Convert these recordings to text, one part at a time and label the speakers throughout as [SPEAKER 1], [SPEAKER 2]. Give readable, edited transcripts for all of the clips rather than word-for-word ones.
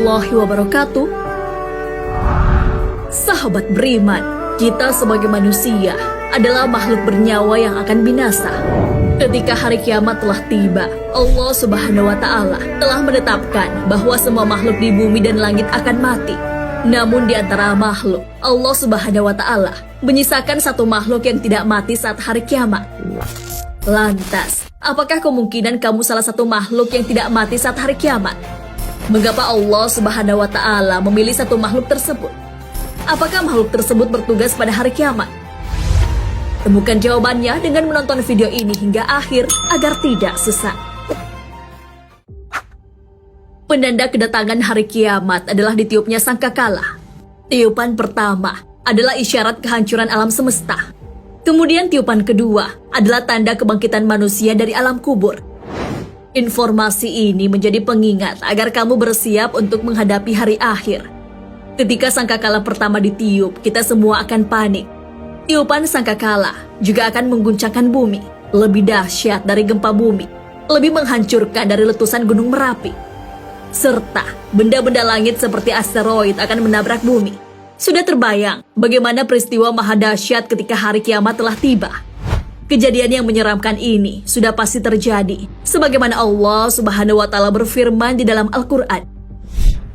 [SPEAKER 1] warahmatullahi wabarakatuh. Sahabat beriman, kita sebagai manusia adalah makhluk bernyawa yang akan binasa. Ketika hari kiamat telah tiba, Allah Subhanahu wa Ta'ala telah menetapkan bahwa semua makhluk di bumi dan langit akan mati. Namun di antara makhluk, Allah Subhanahu wa Ta'ala menyisakan satu makhluk yang tidak mati saat hari kiamat. Lantas, apakah kemungkinan kamu salah satu makhluk yang tidak mati saat hari kiamat? Mengapa Allah Subhanahu wa Ta'ala memilih satu makhluk tersebut? Apakah makhluk tersebut bertugas pada hari kiamat? Temukan jawabannya dengan menonton video ini hingga akhir agar tidak sesat. Penanda kedatangan hari kiamat adalah ditiupnya sangkakala. Tiupan pertama adalah isyarat kehancuran alam semesta. Kemudian tiupan kedua adalah tanda kebangkitan manusia dari alam kubur. Informasi ini menjadi pengingat agar kamu bersiap untuk menghadapi hari akhir. Ketika sangkakala pertama ditiup, kita semua akan panik. Tiupan sangkakala juga akan mengguncangkan bumi, lebih dahsyat dari gempa bumi, lebih menghancurkan dari letusan gunung Merapi. Serta benda-benda langit seperti asteroid akan menabrak bumi. Sudah terbayang bagaimana peristiwa maha dahsyat ketika hari kiamat telah tiba. Kejadian yang menyeramkan ini sudah pasti terjadi, sebagaimana Allah Subhanahu wa Ta'ala berfirman di dalam Al-Quran.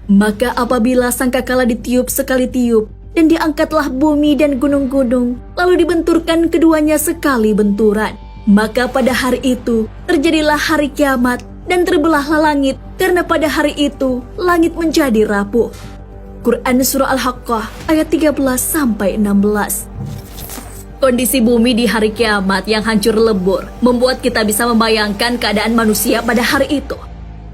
[SPEAKER 1] Maka apabila sangkakala ditiup sekali tiup, dan diangkatlah bumi dan gunung-gunung, lalu dibenturkan keduanya sekali benturan, maka pada hari itu terjadilah hari kiamat dan terbelahlah langit, karena pada hari itu langit menjadi rapuh. Quran Surah Al-Haqqah ayat 13-16. Kondisi bumi di hari kiamat yang hancur lebur membuat kita bisa membayangkan keadaan manusia pada hari itu.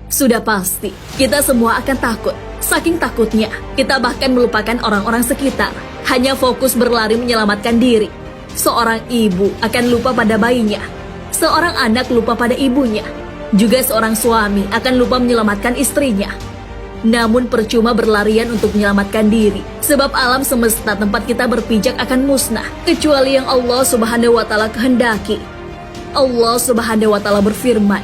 [SPEAKER 1] Sudah pasti, kita semua akan takut. Saking takutnya, kita bahkan melupakan orang-orang sekitar, hanya fokus berlari menyelamatkan diri. Seorang ibu akan lupa pada bayinya, seorang anak lupa pada ibunya, juga seorang suami akan lupa menyelamatkan istrinya. Namun percuma berlarian untuk menyelamatkan diri, sebab alam semesta tempat kita berpijak akan musnah, kecuali yang Allah Subhanahu wa Ta'ala kehendaki. Allah Subhanahu wa Ta'ala berfirman,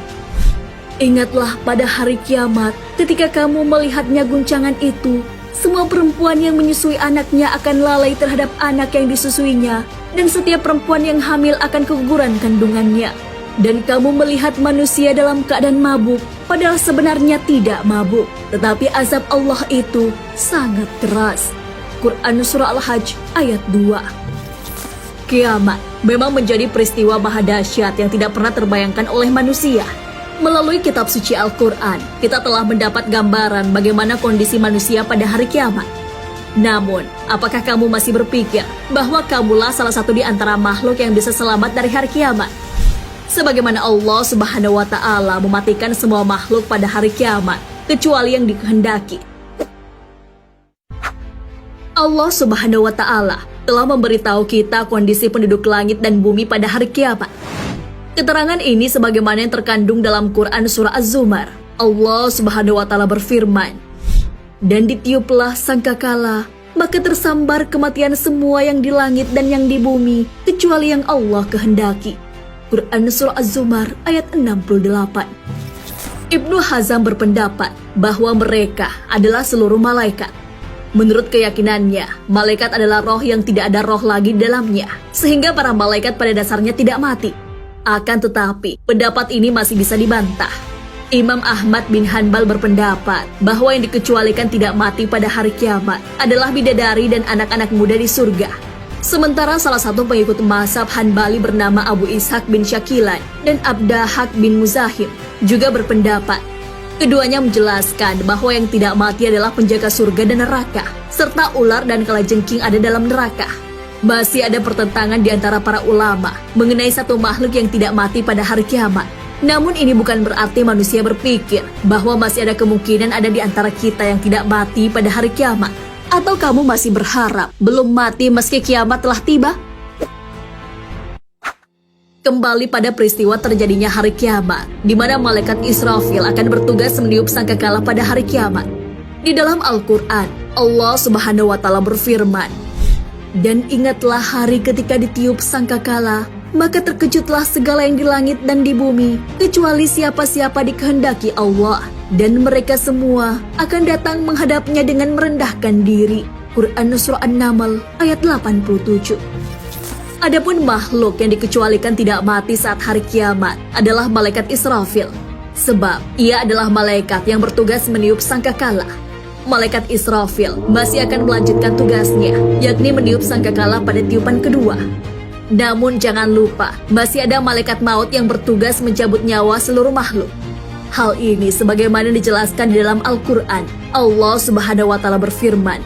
[SPEAKER 1] ingatlah pada hari kiamat, ketika kamu melihatnya guncangan itu, semua perempuan yang menyusui anaknya akan lalai terhadap anak yang disusuinya, dan setiap perempuan yang hamil akan keguguran kandungannya. Dan kamu melihat manusia dalam keadaan mabuk, padahal sebenarnya tidak mabuk, tetapi azab Allah itu sangat keras. Quran Surah Al-Hajj ayat 2. Kiamat memang menjadi peristiwa maha dahsyat yang tidak pernah terbayangkan oleh manusia. Melalui kitab suci Al-Quran, kita telah mendapat gambaran bagaimana kondisi manusia pada hari kiamat. Namun, apakah kamu masih berpikir bahwa kamulah salah satu di antara makhluk yang bisa selamat dari hari kiamat? Sebagaimana Allah Subhanahu wa Ta'ala mematikan semua makhluk pada hari kiamat, kecuali yang dikehendaki. Allah Subhanahu wa Ta'ala telah memberitahu kita kondisi penduduk langit dan bumi pada hari kiamat. Keterangan ini sebagaimana yang terkandung dalam Quran Surah Az-Zumar. Allah Subhanahu wa Ta'ala berfirman, dan ditiuplah sangkakala, maka tersambar kematian semua yang di langit dan yang di bumi, kecuali yang Allah kehendaki. Quran Surah Az-Zumar ayat 68. Ibnu Hazm berpendapat bahwa mereka adalah seluruh malaikat. Menurut keyakinannya, malaikat adalah roh yang tidak ada roh lagi di dalamnya, sehingga para malaikat pada dasarnya tidak mati. Akan tetapi, pendapat ini masih bisa dibantah. Imam Ahmad bin Hanbal berpendapat bahwa yang dikecualikan tidak mati pada hari kiamat adalah bidadari dan anak-anak muda di surga. Sementara salah satu pengikut mazhab Hanbali bernama Abu Ishaq bin Syakilan dan Abdahak bin Muzahim juga berpendapat. Keduanya menjelaskan bahwa yang tidak mati adalah penjaga surga dan neraka, serta ular dan kalajengking ada dalam neraka. Masih ada pertentangan di antara para ulama mengenai satu makhluk yang tidak mati pada hari kiamat. Namun ini bukan berarti manusia berpikir bahwa masih ada kemungkinan ada di antara kita yang tidak mati pada hari kiamat. Atau kamu masih berharap belum mati meski kiamat telah tiba? Kembali pada peristiwa terjadinya hari kiamat, di mana malaikat Israfil akan bertugas meniup sangkakala pada hari kiamat. Di dalam Al-Quran, Allah Subhanahu wa Ta'ala berfirman, dan ingatlah hari ketika ditiup sangkakala, maka terkejutlah segala yang di langit dan di bumi, kecuali siapa-siapa dikehendaki Allah. dan mereka semua akan datang menghadapnya dengan merendahkan diri. Quran Surah An-Naml ayat 87. Adapun makhluk yang dikecualikan tidak mati saat hari kiamat adalah malaikat Israfil, sebab ia adalah malaikat yang bertugas meniup sangkakala. Malaikat Israfil masih akan melanjutkan tugasnya, yakni meniup sangkakala pada tiupan kedua. Namun jangan lupa, masih ada malaikat maut yang bertugas mencabut nyawa seluruh makhluk. Hal ini sebagaimana dijelaskan di dalam Al-Quran. Allah Subhanahu wa Ta'ala berfirman,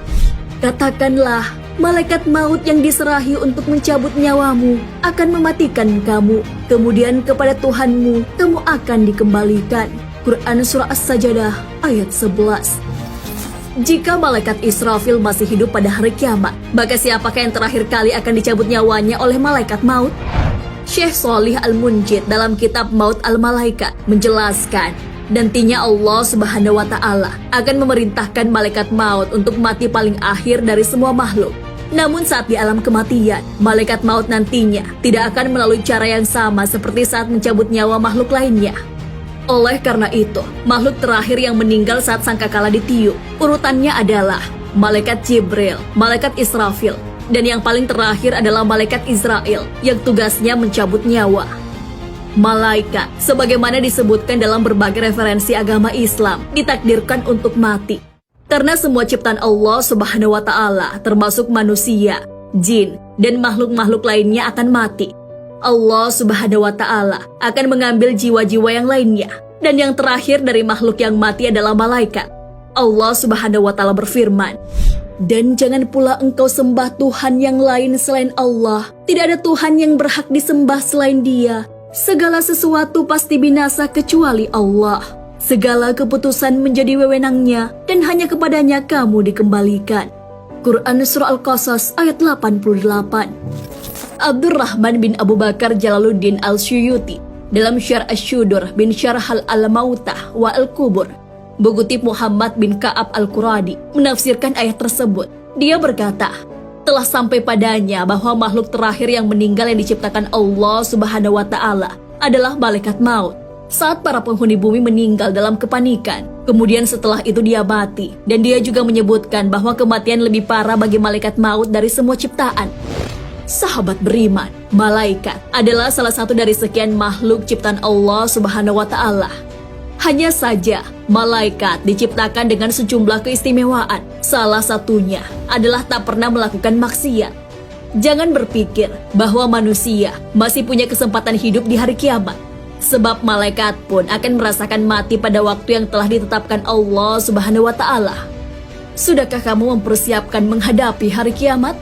[SPEAKER 1] "Katakanlah, malaikat maut yang diserahi untuk mencabut nyawamu akan mematikan kamu. Kemudian kepada Tuhanmu kamu akan dikembalikan." Quran Surah As-Sajdah ayat 11. Jika malaikat Israfil masih hidup pada hari kiamat, maka siapakah yang terakhir kali akan dicabut nyawanya oleh malaikat maut? Syekh Shalih Al-Munjid dalam kitab Maut Al-Malaikat menjelaskan, nantinya Allah Subhanahu wa Ta'ala akan memerintahkan malaikat maut untuk mati paling akhir dari semua makhluk. Namun saat di alam kematian, malaikat maut nantinya tidak akan melalui cara yang sama seperti saat mencabut nyawa makhluk lainnya. Oleh karena itu, makhluk terakhir yang meninggal saat sangkakala ditiup, urutannya adalah malaikat Jibril, malaikat Israfil, dan yang paling terakhir adalah malaikat Israel yang tugasnya mencabut nyawa. Malaikat, sebagaimana disebutkan dalam berbagai referensi agama Islam, ditakdirkan untuk mati. Karena semua ciptaan Allah Subhanahu wa Ta'ala, termasuk manusia, jin, dan makhluk-makhluk lainnya akan mati. Allah Subhanahu wa Ta'ala akan mengambil jiwa-jiwa yang lainnya, dan yang terakhir dari makhluk yang mati adalah malaikat. Allah Subhanahu wa Ta'ala berfirman, "Dan jangan pula engkau sembah Tuhan yang lain selain Allah. Tidak ada Tuhan yang berhak disembah selain Dia. Segala sesuatu pasti binasa kecuali Allah. Segala keputusan menjadi wewenangnya, dan hanya kepadanya kamu dikembalikan." Quran Surah Al-Qasas ayat 88. Abdurrahman bin Abu Bakar Jalaluddin Al-Syuyuti dalam Syarh Asy-Syudur bin Syarh Al-Mautah wa Al-Qubur, Bukutip Muhammad bin Ka'ab Al-Quradi menafsirkan ayat tersebut. Dia berkata, telah sampai padanya bahwa makhluk terakhir yang meninggal yang diciptakan Allah Subhanahu wa Ta'ala adalah malaikat maut. Saat para penghuni bumi meninggal dalam kepanikan, kemudian setelah itu dia mati, dan dia juga menyebutkan bahwa kematian lebih parah bagi malaikat maut dari semua ciptaan. Sahabat beriman, malaikat adalah salah satu dari sekian makhluk ciptaan Allah Subhanahu wa Ta'ala. Hanya saja, malaikat diciptakan dengan sejumlah keistimewaan. Salah satunya adalah tak pernah melakukan maksiat. Jangan berpikir bahwa manusia masih punya kesempatan hidup di hari kiamat, sebab malaikat pun akan merasakan mati pada waktu yang telah ditetapkan Allah Subhanahu wa Ta'ala. Sudahkah kamu mempersiapkan menghadapi hari kiamat?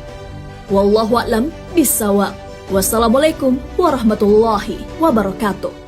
[SPEAKER 1] Wallahu a'lam bishawab. Wassalamualaikum warahmatullahi wabarakatuh.